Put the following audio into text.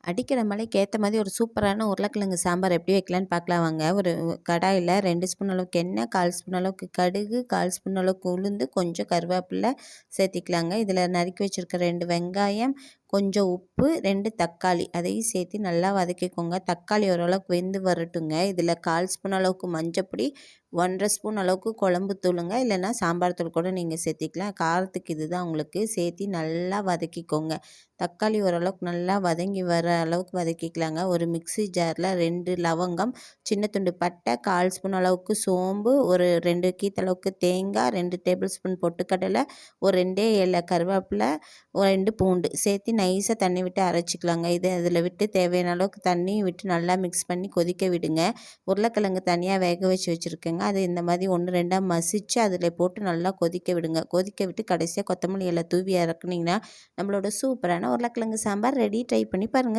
அடிக்கிற மழைக்கு ஏற்ற மாதிரி ஒரு சூப்பரான உருளைக்கிழங்கு சாம்பார் எப்படி வைக்கலான்னு பார்க்கலாம் வாங்க. ஒரு கடாயில் 2 ஸ்பூன் அளவுக்கு எண்ணெய், 1/4 ஸ்பூன் அளவுக்கு கடுகு, 1/4 ஸ்பூன் அளவுக்கு உளுந்து, கொஞ்சம் கருவேப்பிலை சேர்த்திக்கலாங்க. இதில் நறுக்கி வச்சுருக்க 2 வெங்காயம், கொஞ்சம் உப்பு, 2 தக்காளி அதையும் சேர்த்து நல்லா வதக்கிக்கோங்க. தக்காளி ஓரளவுக்கு வெந்து வரட்டுங்க. இதில் 1/4 ஸ்பூன் அளவுக்கு மஞ்சப்பொடி, 1/2 ஸ்பூன் அளவுக்கு குழம்பு தூளுங்க, இல்லைன்னா சாம்பார் தூள் கூட நீங்கள் சேர்த்திக்கலாம். காரத்துக்கு இதுதான் உங்களுக்கு. சேர்த்து நல்லா வதக்கிக்கோங்க. தக்காளி ஓரளவுக்கு நல்லா வதங்கி வர அளவுக்கு வதக்கிக்கலாங்க. ஒரு மிக்ஸி ஜாரில் 2 லவங்கம், சின்ன துண்டு பட்டை, 1/4 ஸ்பூன் அளவுக்கு சோம்பு, ஒரு 2 கீத்தளவுக்கு தேங்காய், 2 டேபிள் ஸ்பூன் பொட்டுக்கடலை, ஒரு 2 இலை கருவேப்பிலை, ஒரு 2 பூண்டு சேர்த்து நைஸாக தண்ணி விட்டு அரைச்சிக்கலாங்க. இது அதில் விட்டு தேவையான அளவுக்கு தண்ணி விட்டு நல்லா மிக்ஸ் பண்ணி கொதிக்க விடுங்க. உருளைக்கிழங்கு தனியாக வேக வச்சு வச்சுருக்கேங்க. அது இந்த மாதிரி 1, 2 மசித்து அதில் போட்டு நல்லா கொதிக்க விடுங்க. கொதிக்க விட்டு கடைசியாக கொத்தமல்லி இலை தூவி இறக்குனீங்கன்னா நம்மளோட சூப்பரான உருளைக்கிழங்கு சாம்பார் ரெடி. ட்ரை பண்ணி பாருங்கள்.